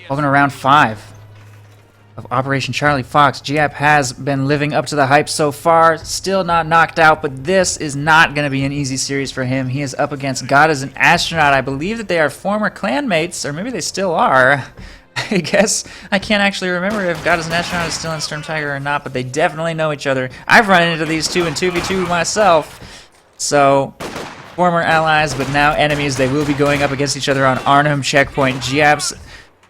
Welcome to round 5 of Operation Charlie Fox. Giap has been living up to the hype so far, still not knocked out, but this is not going to be an easy series for him. He is up against God as an Astronaut. I believe that they are former clanmates, or maybe they still are. I guess I can't actually remember if God as an Astronaut is still in Storm Tiger or not, but they definitely know each other. I've run into these two in 2v2 myself, so former allies, but now enemies. They will be going up against each other on Arnhem checkpoint. Giap's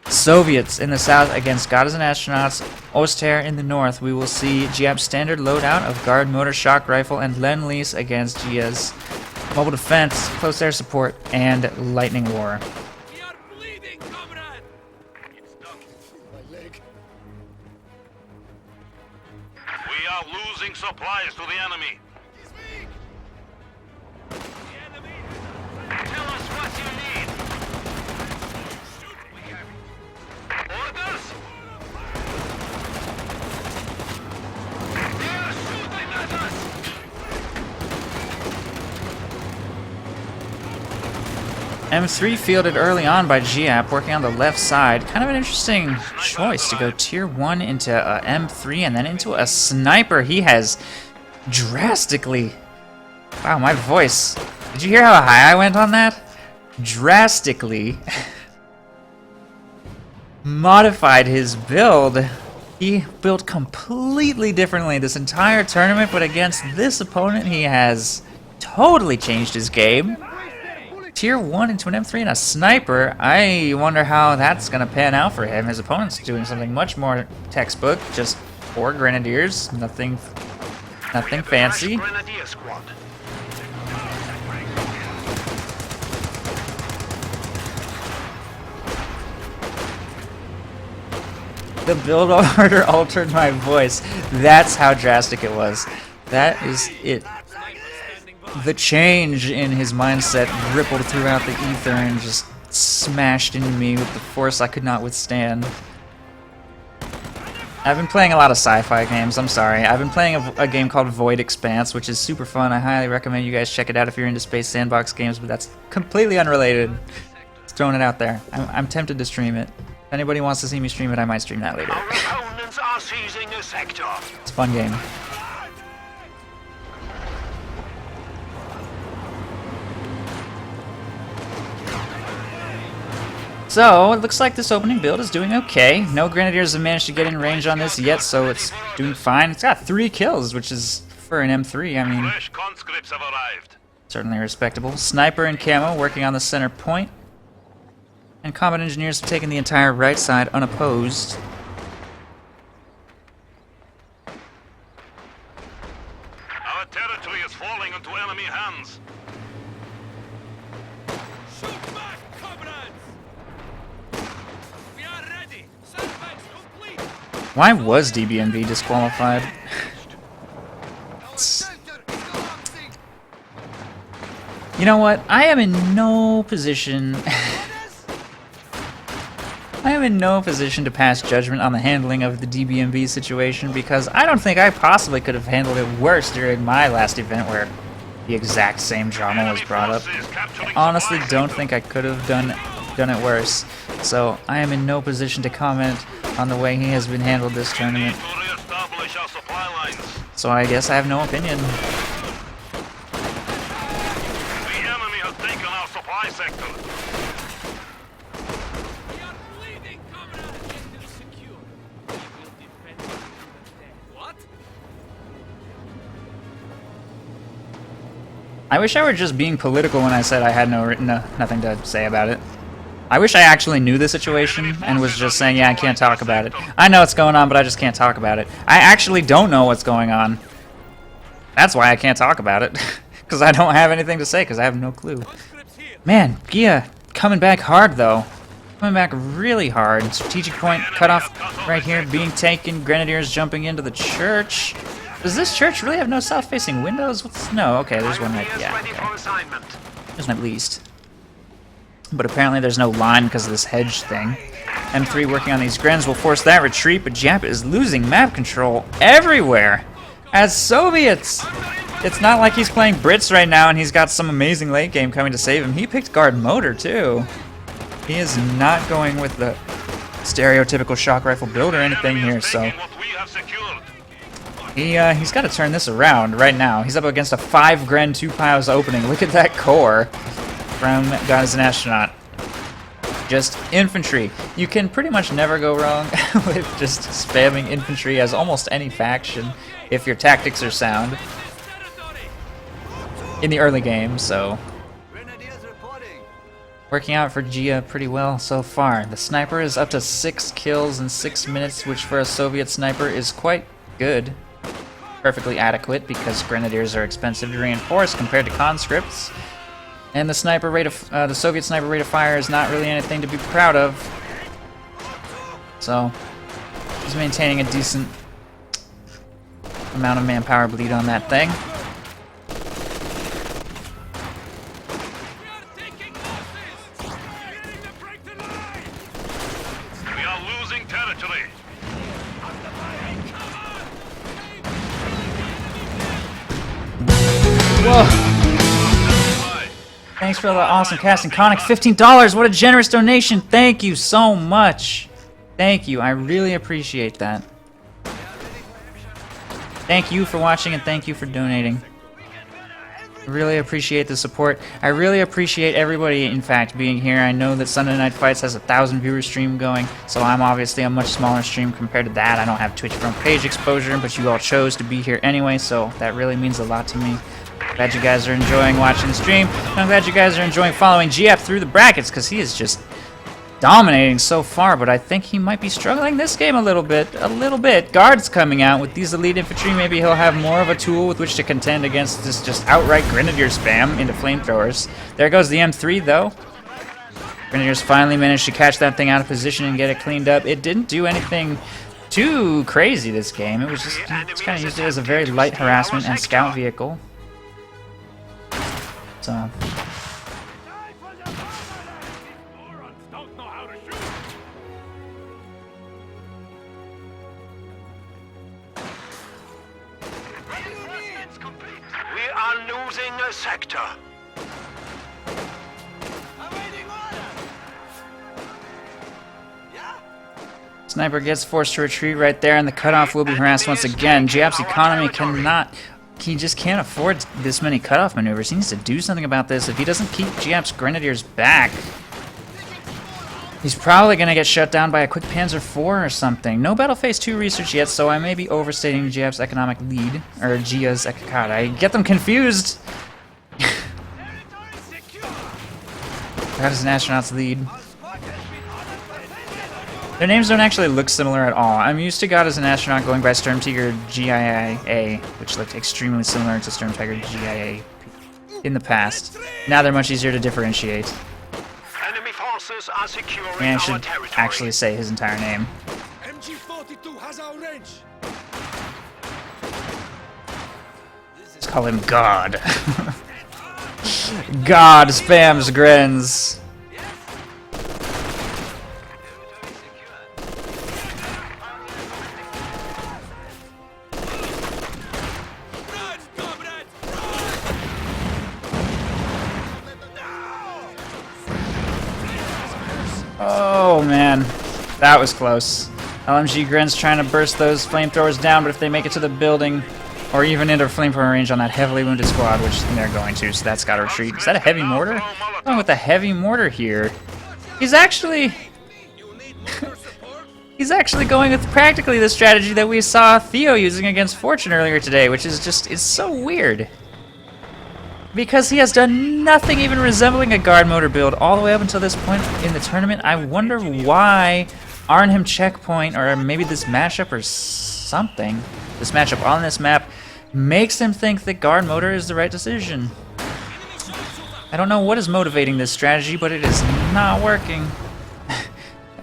Soviets in the south against God as an Astronauts, Oster in the north. We will see Giap's standard loadout of Guard Motor Shock Rifle and Lend-Lease against Gia's Mobile Defense, Close Air Support, and Lightning War. We are bleeding, comrade! It's done. My leg. We are losing supplies to the enemy. He's weak! The enemy! Tell us what you need. Shoot! We have it. Orders? They are shooting at us! M3 fielded early on by Giap, working on the left side. Kind of an interesting choice to go tier 1 into M3 and then into a sniper. He has drastically... Wow, my voice. Did you hear how high I went on that? Drastically modified his build. He built completely differently this entire tournament, but against this opponent, he has totally changed his game. Tier 1 into an M3 and a sniper. I wonder how that's going to pan out for him. His opponent's doing something much more textbook, just 4 grenadiers, nothing fancy. Grenadier squad. The build order altered my voice. That's how drastic it was. That is it. The change in his mindset rippled throughout the ether and just smashed into me with the force I could not withstand. I've been playing a lot of sci-fi games, I'm sorry. I've been playing a game called Void Expanse, which is super fun. I highly recommend you guys check it out if you're into space sandbox games, but that's completely unrelated. Just throwing it out there. I'm tempted to stream it. If anybody wants to see me stream it, I might stream that later. Our opponents are seizing a sector. It's a fun game. So, it looks like this opening build is doing okay. No Grenadiers have managed to get in range on this yet, so it's doing fine. It's got 3 kills, which is, for an M3, I mean, Fresh conscripts have arrived. certainly respectable. Sniper and Camo working on the center point. And Combat Engineers have taken the entire right side unopposed. Our territory is falling into enemy hands. Shoot back, comrades! We are ready! Sandbags complete! Why was DBMB disqualified? You know what? I am in no position... I am in no position to pass judgment on the handling of the DBMB situation because I don't think I possibly could have handled it worse during my last event where the exact same drama was brought up. I honestly don't think I could have done it worse. So I am in no position to comment on the way he has been handled this We tournament. need to re-establish our supply lines. So I guess I have no opinion. The enemy has taken our supply sector. We are bleeding, comrade! Get them secure. We will defend you to the death. What? I wish I were just being political when I said I had nothing to say about it. I wish I actually knew the situation and was just saying, yeah, I can't talk about it. I know what's going on, but I just can't talk about it. I actually don't know what's going on. That's why I can't talk about it. Because I don't have anything to say, because I have no clue. Conscripts here! Man, Gia coming back hard, though. Coming back really hard. Strategic point cut off right here, being taken. Grenadiers jumping into the church. Does this church really have no south-facing windows? No, okay, there's one right, yeah, Ready okay. for assignment. There's one at least. But apparently there's no line because of this hedge thing. M3 working on these Grens will force that retreat, but Giap is losing map control everywhere as Soviets It's not like he's playing Brits right now and he's got some amazing late game coming to save him. He picked guard motor too. He is not going with the stereotypical shock rifle build or anything here, so What we have secured. he's got to turn this around right now. He's up against a 5 Gren 2 piles opening. Look at that core from God is an Astronaut. Just infantry. You can pretty much never go wrong with just spamming infantry as almost any faction if your tactics are sound in the early game, so working out for Gia pretty well so far. The sniper is up to 6 kills in 6 minutes, which for a Soviet sniper is quite good. Perfectly adequate because grenadiers are expensive to reinforce compared to conscripts. And the sniper rate of the Soviet sniper rate of fire is not really anything to be proud of. So he's maintaining a decent amount of manpower bleed on that thing. We are losing territory. Whoa! Thanks for the awesome casting, Conic. $15. What a generous donation. Thank you so much. Thank you. I really appreciate that. Thank you for watching and thank you for donating. I really appreciate the support. I really appreciate everybody, in fact, being here. I know that Sunday Night Fights has a 1,000 viewer stream going, so I'm obviously a much smaller stream compared to that. I don't have Twitch front page exposure, but you all chose to be here anyway, so that really means a lot to me. Glad you guys are enjoying watching the stream. And I'm glad you guys are enjoying following Giap through the brackets, because he is just dominating so far, but I think he might be struggling this game a little bit. Guards coming out with these elite infantry. Maybe he'll have more of a tool with which to contend against this just outright grenadier spam into flamethrowers. There goes the M3 though. Grenadiers finally managed to catch that thing out of position and get it cleaned up. It didn't do anything too crazy this game. It was just kind of used it as a very light harassment and scout vehicle. So We are losing a sector. Sniper gets forced to retreat right there, and the cutoff will be harassed once again. Giap's economy cannot... He just can't afford this many cutoff maneuvers. He needs to do something about this. If he doesn't keep Giap's grenadiers back, he's probably going to get shut down by a quick Panzer IV or something. No Battle Phase 2 research yet, so I may be overstating Giap's economic lead. Or Gia's... God, I get them confused! That is an astronaut's lead. Their names don't actually look similar at all. I'm used to God as an Astronaut going by Sturm Tiger GiaA, which looked extremely similar to Sturm Tiger GiaA in the past. Now they're much easier to differentiate. Enemy forces are securing And I our should territory. actually say his entire name. MG42 has our range. Let's call him God. God spams grins. Oh man, that was close. LMG Gren's trying to burst those flamethrowers down, but if they make it to the building, or even into flamethrower range on that heavily wounded squad, which they're going to, so that's got to retreat. Is that a heavy mortar? What's wrong with the heavy mortar here? He's actually... He's actually going with practically the strategy that we saw Theo using against Fortune earlier today, which is just, it's so weird. Because he has done nothing even resembling a guard motor build all the way up until this point in the tournament. I wonder why Arnhem checkpoint, or maybe this matchup or something, this matchup on this map, makes him think that guard motor is the right decision. I don't know what is motivating this strategy, but it is not working.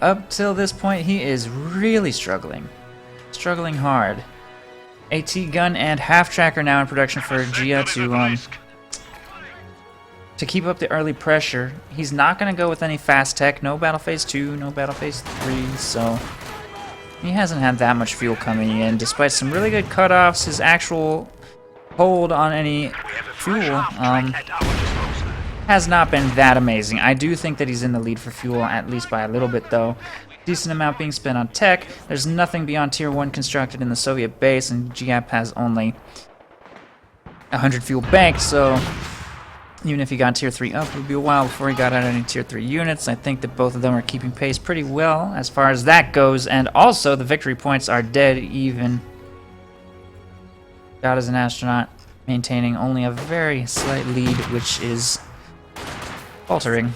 Up till this point, he is really struggling. Struggling hard. AT gun and half tracker now in production for Gia to keep up the early pressure. He's not going to go with any fast tech. No Battle Phase 2, no Battle Phase 3, so he hasn't had that much fuel coming in. Despite some really good cutoffs, his actual hold on any fuel has not been that amazing. I do think that he's in the lead for fuel, at least by a little bit though. Decent amount being spent on tech. There's nothing beyond tier 1 constructed in the Soviet base, and Giap has only 100 fuel banked, so even if he got tier 3 up, it would be a while before he got out any tier 3 units. I think that both of them are keeping pace pretty well as far as that goes, and also the victory points are dead even. God is an astronaut, maintaining only a very slight lead, which is faltering.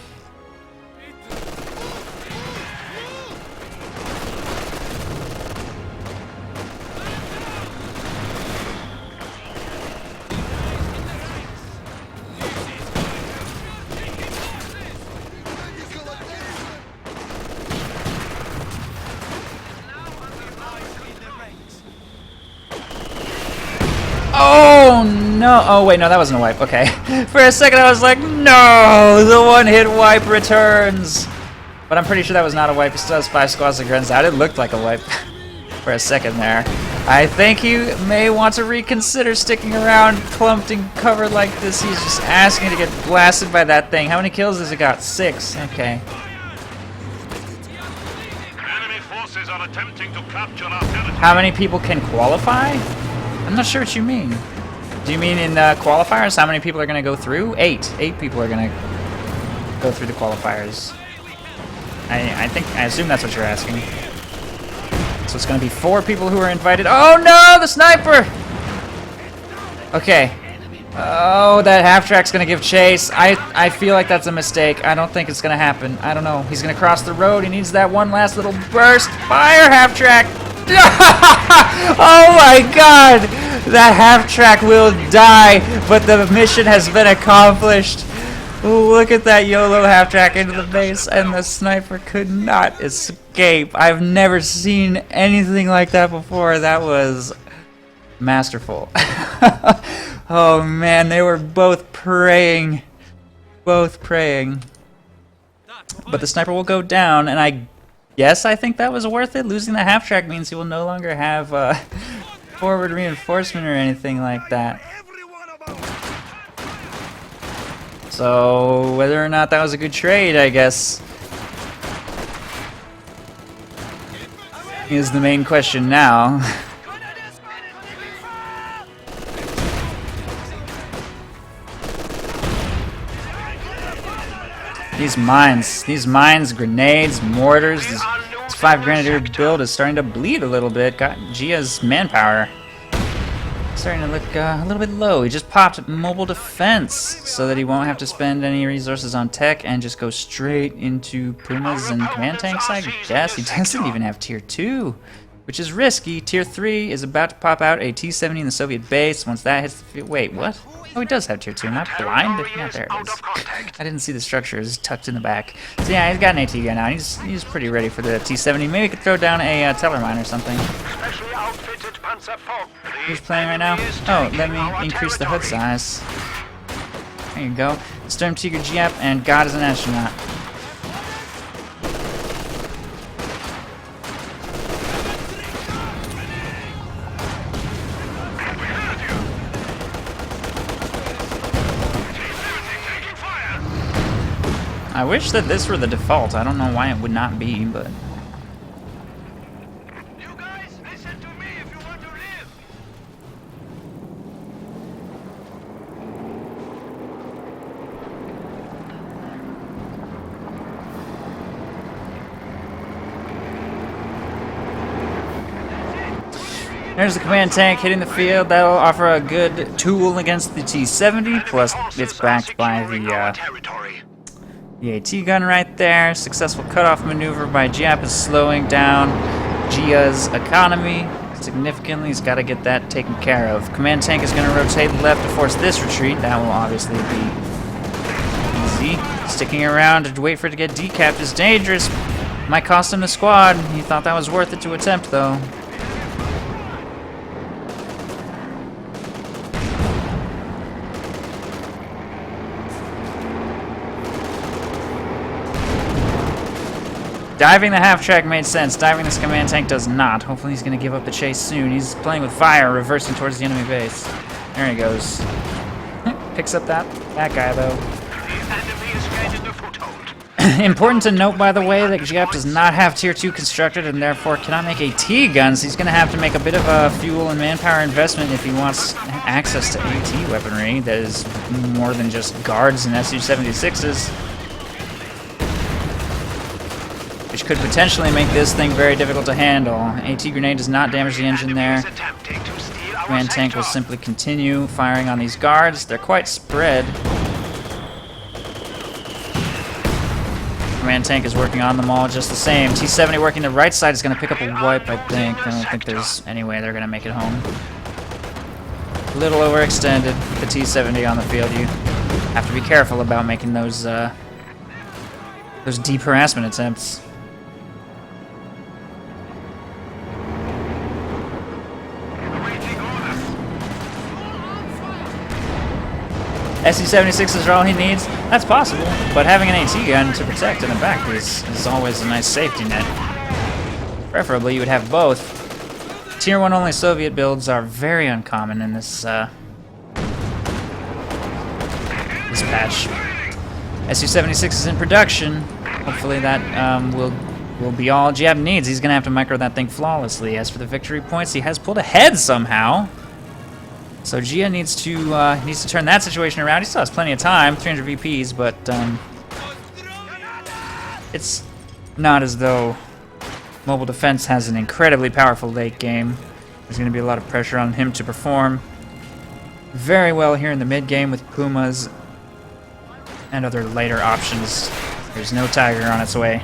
Oh no! Oh wait, no, that wasn't a wipe. Okay. For a second I was like, no! The one-hit wipe returns! But I'm pretty sure that was not a wipe. He still has 5 squads of guns out. It looked like a wipe for a second there. I think he may want to reconsider sticking around clumped and covered like this. He's just asking to get blasted by that thing. How many kills has it got? 6. Okay. Enemy forces are attempting to capture our territory. How many people can qualify? I'm not sure what you mean. Do you mean in qualifiers? How many people are going to go through? 8. 8 people are going to go through the qualifiers. I assume that's what you're asking. So it's going to be 4 people who are invited. Oh no, the sniper! Okay. Oh, that half-track's going to give chase. I feel like that's a mistake. I don't think it's going to happen. I don't know. He's going to cross the road. He needs that one last little burst. Fire, half-track! Oh my god! That half-track will die, but the mission has been accomplished. Look at that YOLO half-track into the base, and the sniper could not escape. I've never seen anything like that before. That was masterful. Oh man, they were both praying. Both praying. But the sniper will go down, and I think that was worth it. Losing the half-track means he will no longer have forward reinforcement or anything like that. So whether or not that was a good trade, I guess, is the main question now. These mines, grenades, mortars, this 5 Grenadier build is starting to bleed a little bit. Got GiaA's manpower starting to look a little bit low. He just popped mobile defense so that he won't have to spend any resources on tech and just go straight into Pumas and command tanks, I guess. He doesn't even have tier 2, which is risky. Tier 3 is about to pop out a T-70 in the Soviet base. Once that hits the field, wait, what? Oh, he does have tier 2. Am I blind? Yeah, there it is. I didn't see the structure. It's tucked in the back. So yeah, he's got an AT gun now. He's pretty ready for the T-70. Maybe we could throw down a teller mine or something. Who's playing right now? Oh, let me increase the HUD size. There you go. Storm Tiger Giap and God is an astronaut. I wish that this were the default. I don't know why it would not be, but You guys, listen to me if you want to live. there's the command tank hitting the field. That'll offer a good tool against the T-70, plus it's backed by the AT gun right there. Successful cutoff maneuver by Giap is slowing down GiaA's economy significantly. He's got to get that taken care of. Command tank is going to rotate left to force this retreat. That will obviously be easy. Sticking around to wait for it to get decapped is dangerous. Might cost him the squad. He thought that was worth it to attempt, though. Diving the half-track made sense. Diving this command tank does not. Hopefully he's going to give up the chase soon. He's playing with fire, reversing towards the enemy base. There he goes. Picks up that guy, though. The enemy is gaining a foothold. Important to note, by the way, that Giap does not have Tier 2 constructed and therefore cannot make AT guns. He's going to have to make a bit of a fuel and manpower investment if he wants access to AT weaponry that is more than just guards and Su-76s. Which could potentially make this thing very difficult to handle. AT grenade does not damage the engine there. Command tank will simply continue firing on these guards. They're quite spread. Command tank is working on them all just the same. T-70 working the right side is going to pick up a wipe, I think. I don't think there's any way they're going to make it home. A little overextended with the T-70 on the field. You have to be careful about making those deep harassment attempts. Su-76s are all he needs. That's possible, but having an AT gun to protect in the back is always a nice safety net. Preferably, you would have both. Tier 1 only Soviet builds are very uncommon in this patch. Su-76 is in production. Hopefully that will be all Giap needs. He's going to have to micro that thing flawlessly. As for the victory points, he has pulled ahead somehow. So Gia needs to turn that situation around. He still has plenty of time, 300 VPs, but it's not as though Mobile Defense has an incredibly powerful late game. There's going to be a lot of pressure on him to perform very well here in the mid game with Pumas and other later options. There's no Tiger on its way.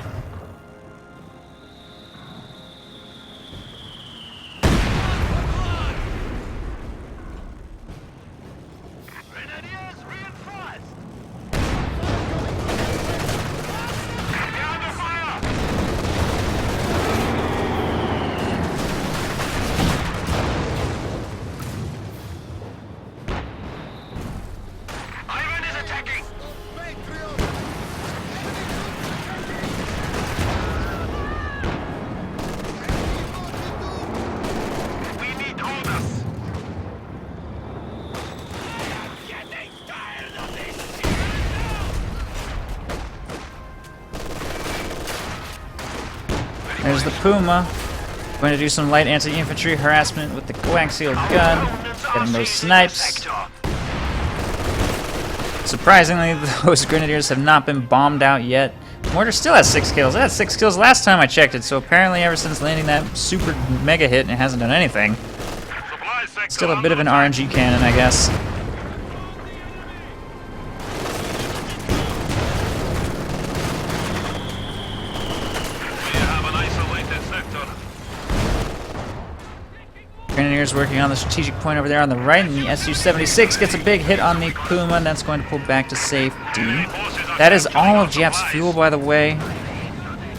There's the Puma. Going to do some light anti-infantry harassment with the coaxial gun. Getting those snipes. Surprisingly, those grenadiers have not been bombed out yet. Mortar still has 6 kills. It had 6 kills last time I checked it, so apparently ever since landing that super mega hit, it hasn't done anything. Still a bit of an RNG cannon, I guess. Grenadiers working on the strategic point over there on the right, and the Su-76 gets a big hit on the Puma, and that's going to pull back to safety. That is all of Giap's fuel, by the way.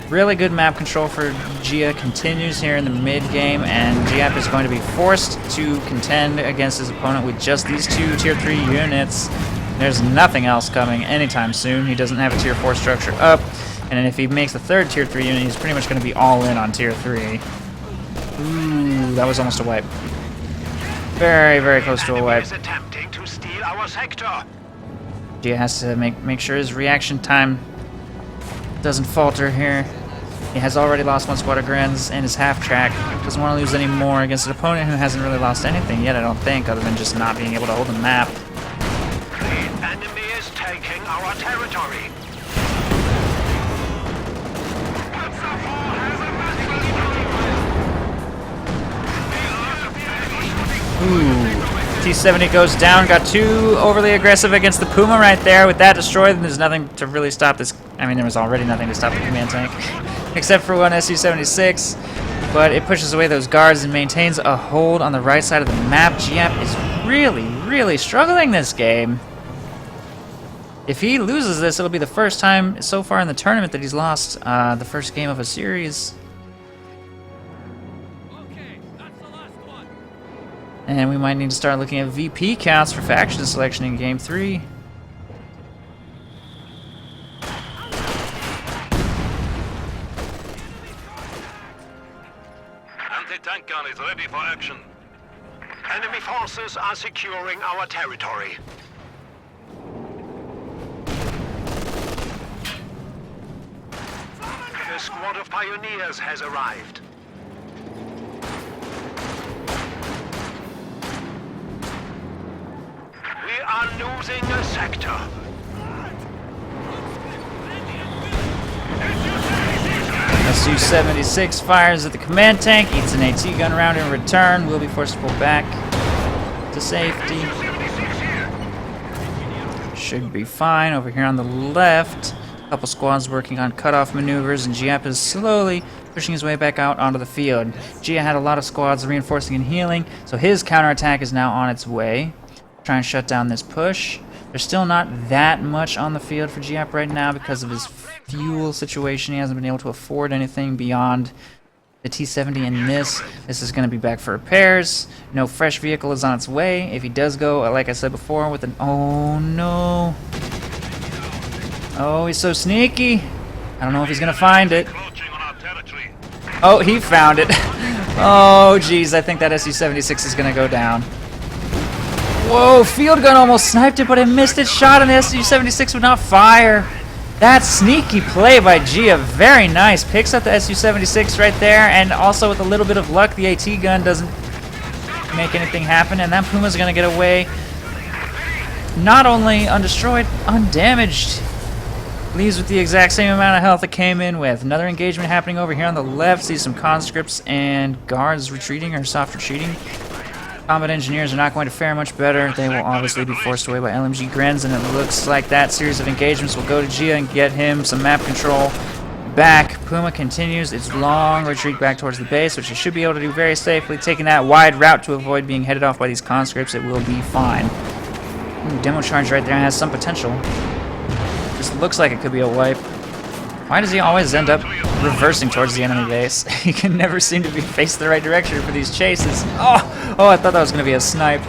Really good map control for Gia continues here in the mid-game, and Giap is going to be forced to contend against his opponent with just these 2 Tier 3 units. There's nothing else coming anytime soon. He doesn't have a Tier 4 structure up, and if he makes the 3rd Tier 3 unit, he's pretty much going to be all in on Tier 3. Ooh, that was almost a wipe. Very, very close to a wipe. Gia has to make sure his reaction time doesn't falter here. He has already lost 1 squad of Grens and his half track. Doesn't want to lose any more against an opponent who hasn't really lost anything yet, I don't think, other than just not being able to hold the map. The enemy is taking our territory. Ooh. T-70 goes down, got too overly aggressive against the Puma right there. With that destroyed, there's nothing to really stop this. I mean, there was already nothing to stop the command tank, except for 1 Su-76. But it pushes away those guards and maintains a hold on the right side of the map. Giap is really, really struggling this game. If he loses this, it'll be the first time so far in the tournament that he's lost the first game of a series. And we might need to start looking at VP counts for faction selection in Game 3. Anti-tank gun is ready for action. Enemy forces are securing our territory. The squad of pioneers has arrived. We are losing a sector. Su-76 fires at the command tank, eats an AT gun round in return, will be forced to pull back to safety. Should be fine. Over here on the left, a couple squads working on cutoff maneuvers, and Giap is slowly pushing his way back out onto the field. Gia had a lot of squads reinforcing and healing, so his counterattack is now on its way. Try and shut down this push. There's still not that much on the field for Giap right now because of his fuel situation. He hasn't been able to afford anything beyond the T-70 and this. This is going to be back for repairs. No fresh vehicle is on its way. If he does go, like I said before, with an... Oh, no. Oh, he's so sneaky. I don't know if he's going to find it. Encroaching on our territory. Oh, he found it. Oh, geez. I think that Su-76 is going to go down. Whoa, field gun almost sniped it, but it missed its shot, and the Su-76 would not fire. That sneaky play by Gia, very nice. Picks up the Su-76 right there, and also with a little bit of luck, the AT gun doesn't make anything happen, and that Puma's going to get away. Not only undestroyed, undamaged. Leaves with the exact same amount of health it came in with. Another engagement happening over here on the left. See some conscripts and guards retreating or soft retreating. Combat engineers are not going to fare much better. They will obviously be forced away by LMG Grens, and it looks like that series of engagements will go to Gia and get him some map control back. Puma continues its long retreat back towards the base, which it should be able to do very safely, taking that wide route to avoid being headed off by these conscripts. It will be fine. Demo charge right there has some potential. Just looks like it could be a wipe. Why does he always end up reversing towards the enemy base? He can never seem to be faced the right direction for these chases. Oh, I thought that was going to be a snipe.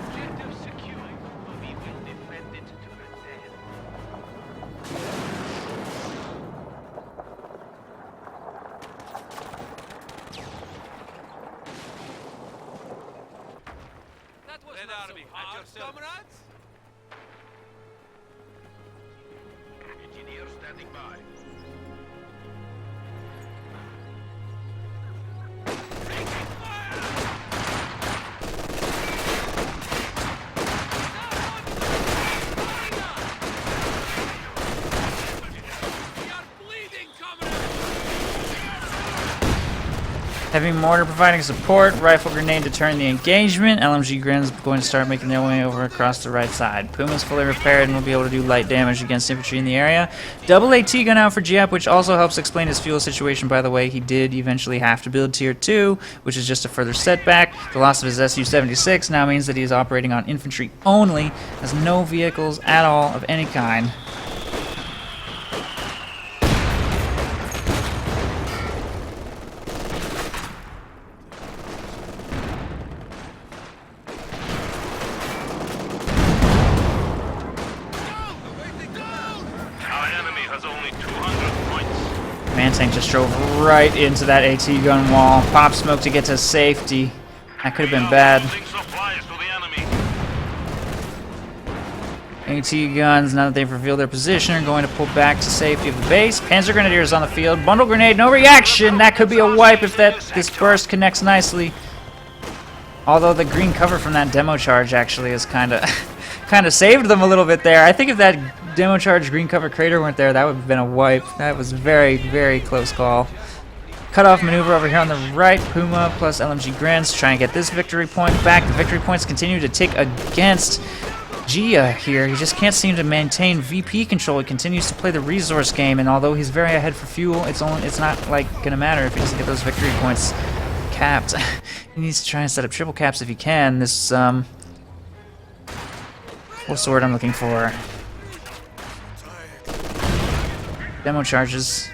Objective secure. We will defend it to the death. That was not so hard, comrades. Engineer standing by. We are bleeding, comrades. Heavy mortar providing support. Rifle grenade to turn the engagement. LMG Grens going to start making their way over across the right side. Puma's fully repaired and will be able to do light damage against infantry in the area. Double AT gun out for Giap, which also helps explain his fuel situation, by the way. He did eventually have to build tier 2, which is just a further setback. The loss of his Su-76 now means that he is operating on infantry only, has no vehicles at all of any kind. Our enemy has only 200 points. Man tank just drove right into that AT gun wall. Pop smoke to get to safety. That could have been bad. Losing supplies to the enemy. AT guns, now that they've revealed their position, are going to pull back to safety of the base. Panzer Grenadiers on the field. Bundle grenade, no reaction. That could be a wipe if this burst connects nicely. Although the green cover from that demo charge actually is kind of saved them a little bit there. I think if that demo charge green cover crater weren't there, that would have been a wipe. That was very, very close call. Cutoff maneuver over here on the right. Puma plus LMG Grens try and get this victory point back. The victory points continue to tick against Gia here. He just can't seem to maintain VP control. He continues to play the resource game, and although he's very ahead for fuel, it's not like gonna matter if he doesn't get those victory points capped. He needs to try and set up triple caps if he can. This what's the word I'm looking for? Demo charges.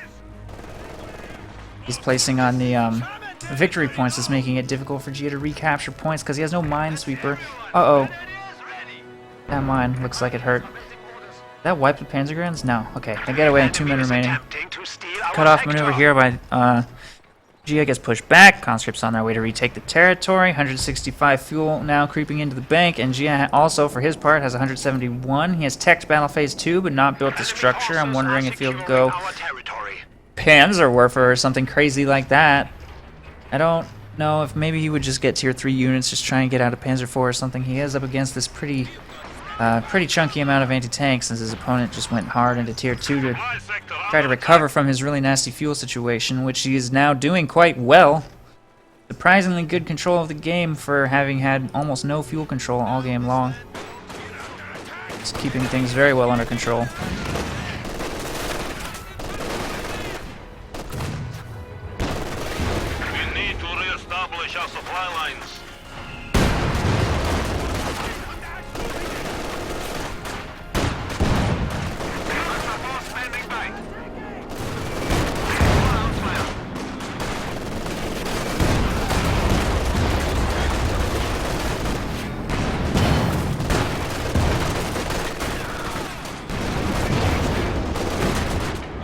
He's placing on the victory points is making it difficult for Gia to recapture points because he has no minesweeper. Uh-oh. That mine looks like it hurt. That wiped the Panzergrenadiers? No. Okay, they get away in 2 men remaining. Cut off maneuver here by Gia gets pushed back. Conscripts on their way to retake the territory. 165 fuel now creeping into the bank, and Gia also, for his part, has 171. He has teched battle phase 2, but not built the structure. I'm wondering if he'll go Panzerwerfer or something crazy like that. I don't know if maybe he would just get tier 3 units, just try and get out of Panzer 4 or something. He is up against this pretty chunky amount of anti-tank, since his opponent just went hard into tier 2 to try to recover from his really nasty fuel situation, which he is now doing quite well. Surprisingly good control of the game for having had almost no fuel control all game long. Just keeping things very well under control. We need to re-establish our supply lines.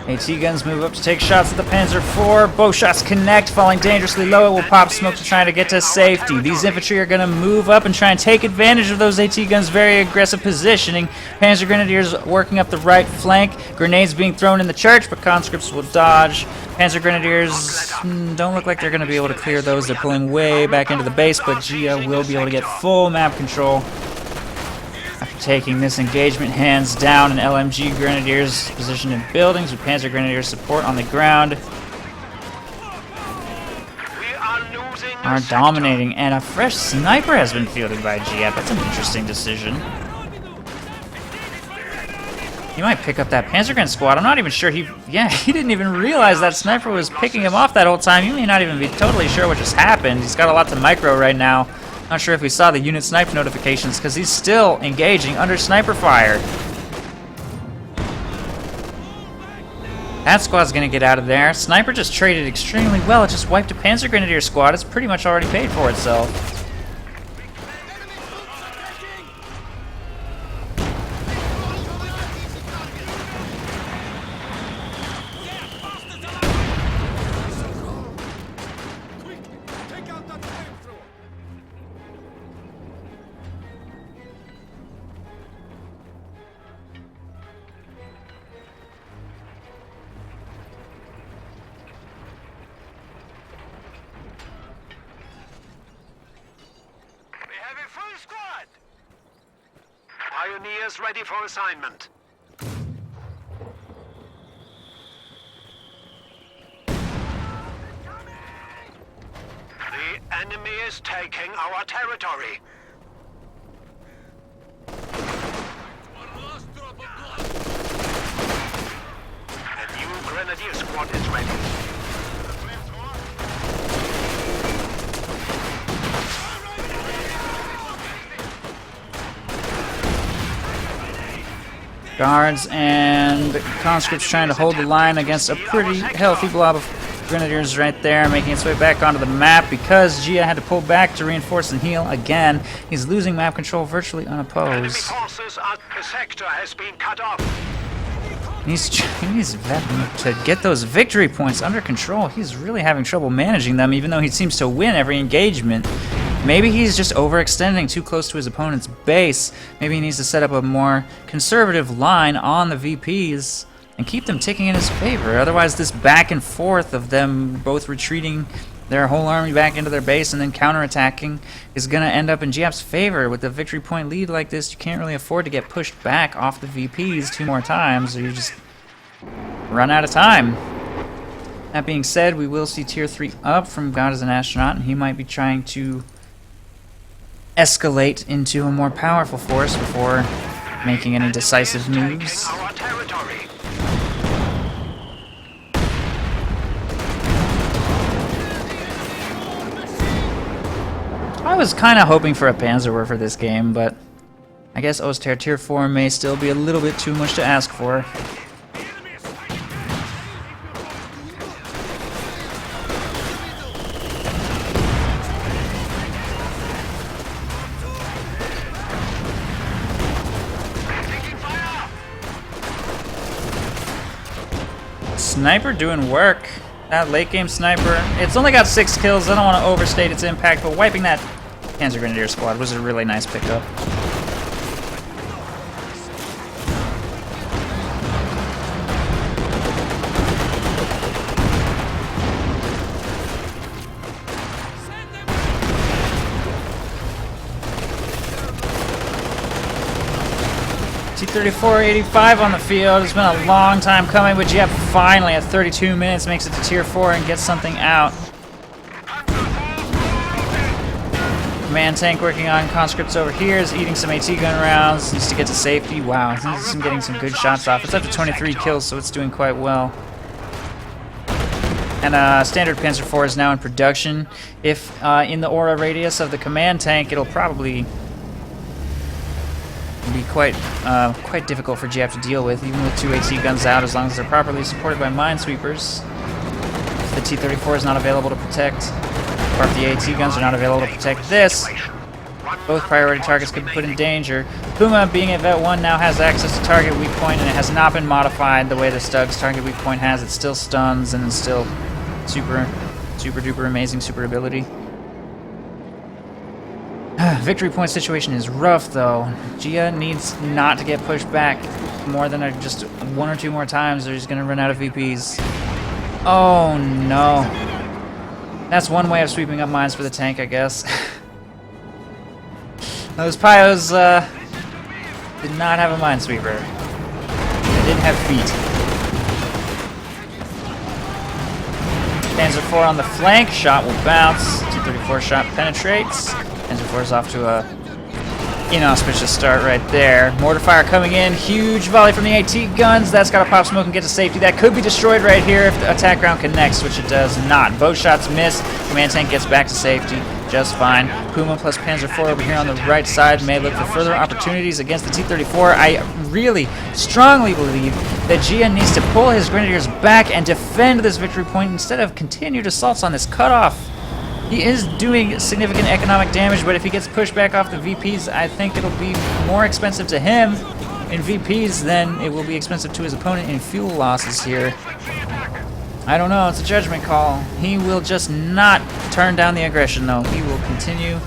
AT guns move up to take shots at the Panzer IV. Bow shots connect, falling dangerously low. It will pop smoke to try to get to safety. These infantry are going to move up and try and take advantage of those AT guns' very aggressive positioning. Panzer Grenadiers working up the right flank. Grenades being thrown in the church, but conscripts will dodge. Panzer Grenadiers don't look like they're going to be able to clear those. They're pulling way back into the base, but Gia will be able to get full map control. After taking this engagement hands down, and LMG Grenadiers positioned in buildings with Panzer Grenadiers support on the ground are dominating, and a fresh sniper has been fielded by Giap. That's an interesting decision. He might pick up that Panzergren squad. I'm not even sure he didn't even realize that sniper was picking him off that whole time. He may not even be totally sure what just happened. He's got a lot to micro right now. Not sure if we saw the unit snipe notifications, because he's still engaging under sniper fire. That squad's gonna get out of there. Sniper just traded extremely well. It just wiped a Panzer Grenadier squad. It's pretty much already paid for itself. Pioneers ready for assignment. The enemy is taking our territory. A new grenadier squad is ready. Guards and conscripts trying to hold the line against a pretty healthy blob of Grenadiers right there, making its way back onto the map because Gia had to pull back to reinforce and heal again. He's losing map control virtually unopposed. The sector has been cut off. He needs to get those victory points under control. He's really having trouble managing them, even though he seems to win every engagement. Maybe he's just overextending too close to his opponent's base. Maybe he needs to set up a more conservative line on the VPs and keep them ticking in his favor. Otherwise, this back and forth of them both retreating their whole army back into their base and then counterattacking is going to end up in Giap's favor. With a victory point lead like this, you can't really afford to get pushed back off the VPs 2 more times, or you just run out of time. That being said, we will see tier 3 up from God as an Astronaut, and he might be trying to escalate into a more powerful force before making any decisive moves. I was kind of hoping for a Panzerwerfer for this game, but I guess Oster tier 4 may still be a little bit too much to ask for. sniper doing work. That late game sniper. It's only got 6 kills. I don't want to overstate its impact, but wiping that Panzer Grenadier squad was a really nice pickup. T-34 85 on the field. It's been a long time coming, but Giap finally at 32 minutes makes it to tier 4 and gets something out. Command tank working on conscripts over here is eating some AT gun rounds. Needs to get to safety. Wow, he's getting some good shots off. It's up to 23 kills, so it's doing quite well. And standard Panzer IV is now in production. If in the aura radius of the command tank, it'll probably be quite difficult for Giap to deal with, even with 2 AT guns out, as long as they're properly supported by minesweepers. If the T-34 is not available to protect, or if the AT guns are not available to protect this, both priority targets could be put in danger. Puma, being at Vet 1, now has access to target weak point, and it has not been modified the way the Stug's target weak point has. It still stuns, and it's still super duper amazing super ability. Victory point situation is rough, though. Gia needs not to get pushed back more than just 1 or 2 more times, or he's going to run out of VPs. Oh, no. That's one way of sweeping up mines for the tank, I guess. Those Pyos did not have a minesweeper. They didn't have feet. Panzer IV on the flank. Shot will bounce. T-34 shot penetrates. Panzer IV is off to a inauspicious start right there. Mortar fire coming in. Huge volley from the AT guns. That's got to pop smoke and get to safety. That could be destroyed right here if the attack ground connects, which it does not. Both shots miss. Command tank gets back to safety just fine. Puma plus Panzer IV over here on the right side may look for further opportunities against the T-34. I really strongly believe that Gia needs to pull his Grenadiers back and defend this victory point instead of continued assaults on this cutoff. He is doing significant economic damage, but if he gets pushed back off the VPs, I think it'll be more expensive to him in VPs than it will be expensive to his opponent in fuel losses here. I don't know, it's a judgment call. He will just not turn down the aggression, though. He will continue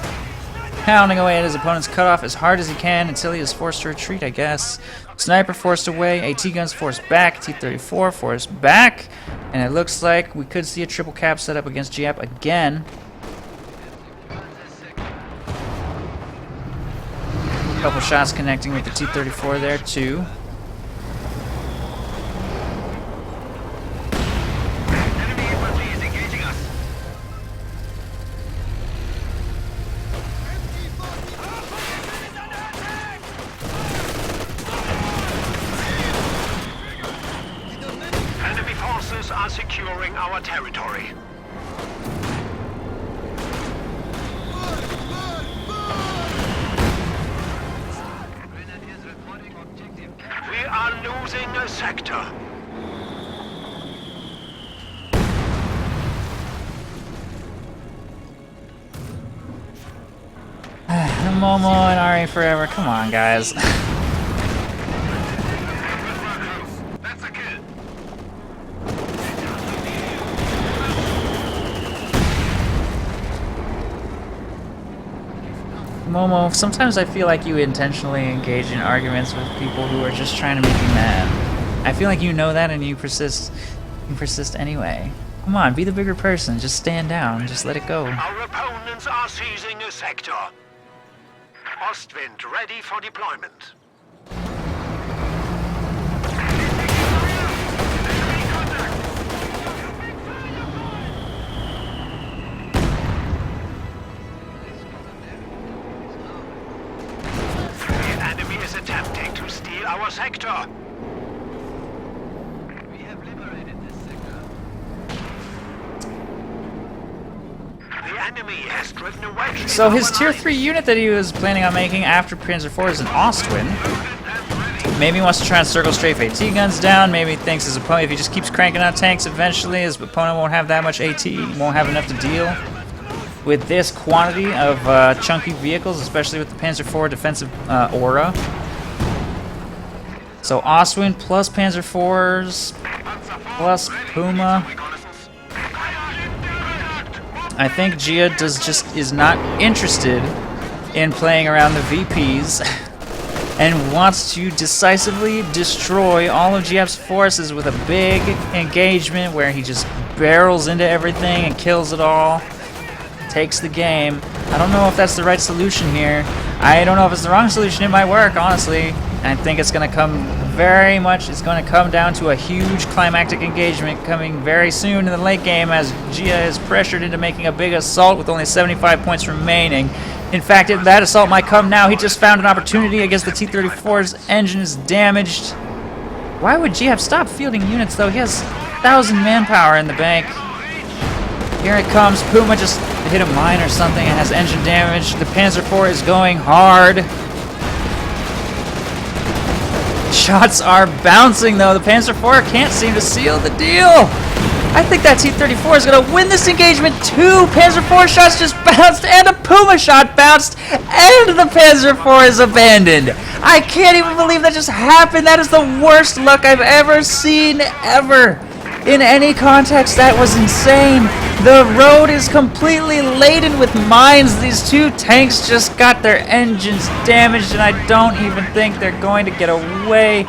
pounding away at his opponent's cutoff as hard as he can until he is forced to retreat, I guess. Sniper forced away, AT guns forced back, T-34 forced back, and it looks like we could see a triple cap set up against Giap again. Couple shots connecting with the T-34 there, too. Enemy forces are securing our territory. We are losing a sector. Momo and RE forever. Come on, guys. That's a kill. Momo, sometimes I feel like you intentionally engage in arguments with people who are just trying to make you mad. I feel like you know that and you persist anyway. Come on, be the bigger person. Just stand down. Just let it go. Our opponents are seizing a sector. Ostwind ready for deployment. The enemy is attempting to steal our sector. We have liberated this sector. The enemy has driven a wedge. So his tier 3 unit that he was planning on making after Panzer IV is an Ostwind. Maybe he wants to try and circle strafe AT guns down. Maybe he thinks his opponent, if he just keeps cranking out tanks, eventually his opponent won't have that much AT, won't have enough to deal with this quantity of chunky vehicles, especially with the Panzer IV defensive aura. So Ostwind plus Panzer IVs plus Puma. I think Gia is not interested in playing around the VPs and wants to decisively destroy all of Giap's forces with a big engagement where he just barrels into everything and kills it all, takes the game. I don't know if that's the right solution here. I don't know if it's the wrong solution. It might work, honestly. I think it's going to come it's going to come down to a huge climactic engagement coming very soon in the late game as Gia is pressured into making a big assault with only 75 points remaining. In fact, that assault might come now. He just found an opportunity against the T-34's engine is damaged. Why would Giap stop fielding units, though? He has 1,000 manpower in the bank. Here it comes. Puma just hit a mine or something and has engine damage. The Panzer IV is going hard. Shots are bouncing, though. The Panzer IV can't seem to seal the deal. I think that T-34 is going to win this engagement. 2 Panzer IV shots just bounced, and a Puma shot bounced, and the Panzer IV is abandoned. I can't even believe that just happened. That is the worst luck I've ever seen, ever. In any context, that was insane. The road is completely laden with mines. These 2 tanks just got their engines damaged, and I don't even think they're going to get away.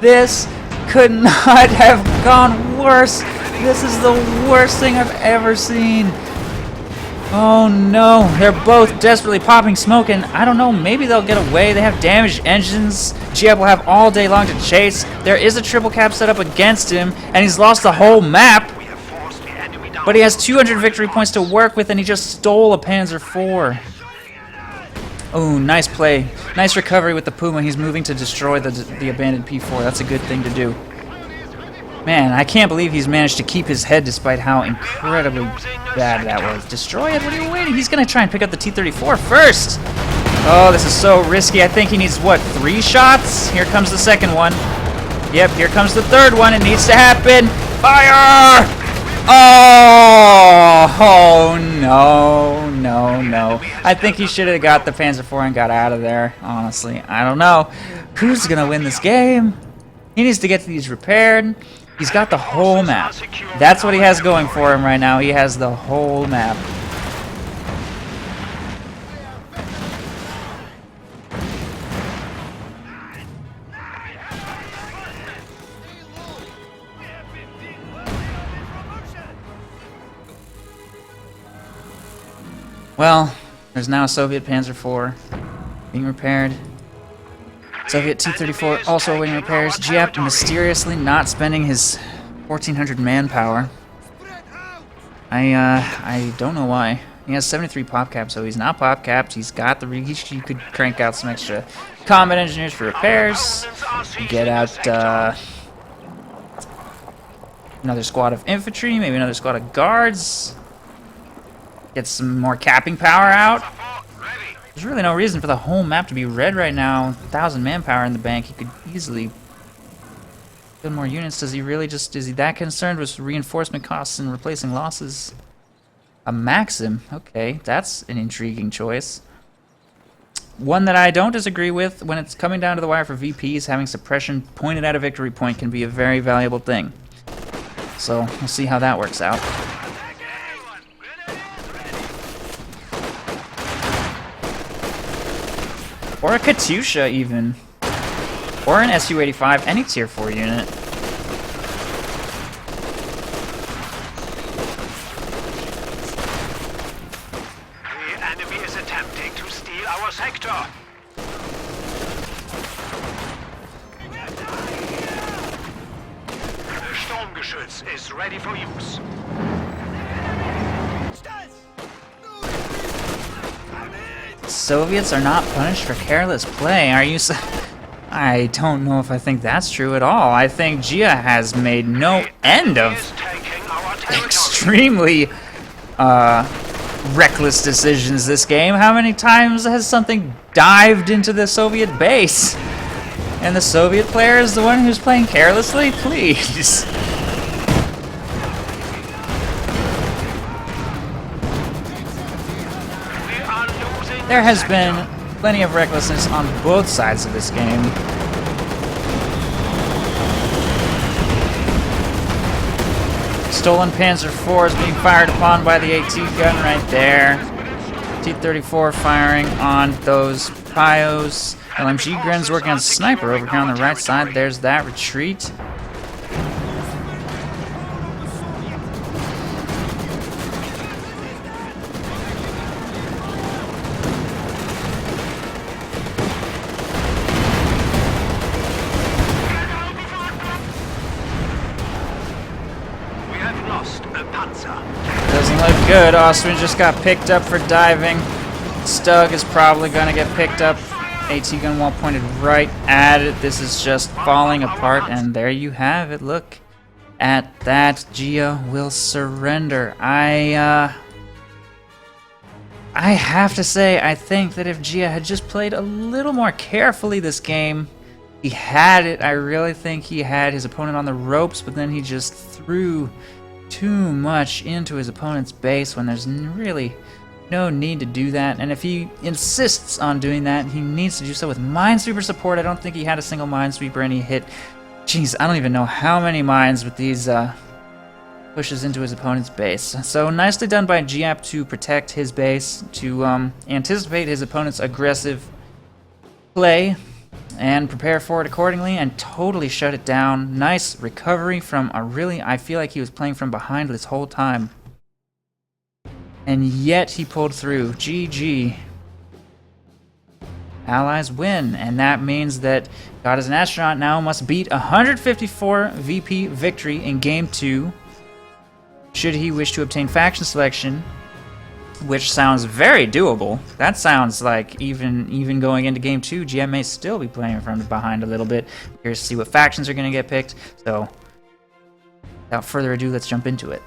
This could not have gone worse. This is the worst thing I've ever seen. Oh no, they're both desperately popping smoke, and I don't know, maybe they'll get away. They have damaged engines. Giap will have all day long to chase. There is a triple cap set up against him, and he's lost the whole map. But he has 200 victory points to work with, and he just stole a Panzer IV. Oh, nice play. Nice recovery with the Puma. He's moving to destroy the abandoned P4. That's a good thing to do. Man, I can't believe he's managed to keep his head despite how incredibly bad that was. Destroy it? What are you waiting? He's going to try and pick up the T-34 first. Oh, this is so risky. I think he needs, what, 3 shots? Here comes the second one. Yep, here comes the third one. It needs to happen. Fire! Oh, no, no, no. I think he should have got the Panzer IV and got out of there, honestly. I don't know. Who's going to win this game? He needs to get these repaired. He's got the whole map. That's what he has going for him right now. He has the whole map. Well, there's now a Soviet Panzer IV being repaired. Soviet T-34 also awaiting repairs. Giap mysteriously not spending his 1,400 manpower. I don't know why. He has 73 pop caps, so he's not pop capped. He's got the he could crank out some extra combat engineers for repairs. Get out another squad of infantry, maybe another squad of guards. Get some more capping power out. There's really no reason for the whole map to be red right now. 1,000 manpower in the bank. He could easily build more units. Does he really is he that concerned with reinforcement costs and replacing losses? A Maxim. Okay, that's an intriguing choice. One that I don't disagree with. When it's coming down to the wire for VPs, having suppression pointed at a victory point can be a very valuable thing. So we'll see how that works out. Or a Katyusha, even. Or an Su-85, any tier 4 unit. The enemy is attempting to steal our sector. The Sturmgeschütz is ready for use. Soviets are not punished for careless play. Are you I don't know if I think that's true at all. I think Gia has made no end of extremely reckless decisions this game. How many times has something dived into the Soviet base? And the Soviet player is the one who's playing carelessly? Please. There has been plenty of recklessness on both sides of this game. stolen Panzer IV is being fired upon by the AT gun right there. T-34 firing on those Pios. LMG Grin's working on sniper over here on the right side. There's that retreat. We have lost a Panzer. Doesn't look good. Austrian just got picked up for diving. Stug is probably going to get picked up. AT gun wall pointed right at it. This is just falling apart, and there you have it. Look at that. Gia will surrender. I have to say, I think that if Gia had just played a little more carefully this game, he had it. I really think he had his opponent on the ropes, but then he just threw too much into his opponent's base when there's really no need to do that. And if he insists on doing that, he needs to do so with Minesweeper support. I don't think he had a single Minesweeper, and he hit, jeez, I don't even know how many mines with these pushes into his opponent's base. So nicely done by Giap to protect his base, to anticipate his opponent's aggressive play and prepare for it accordingly, and totally shut it down. Nice recovery from a really, I feel like he was playing from behind this whole time. And yet he pulled through. GG. Allies win, and that means that God is an Astronaut now must beat 154 VP victory in Game 2 should he wish to obtain faction selection, which sounds very doable. That sounds like even going into Game 2, GM may still be playing from behind a little bit. Curious to see what factions are going to get picked. So, without further ado, let's jump into it.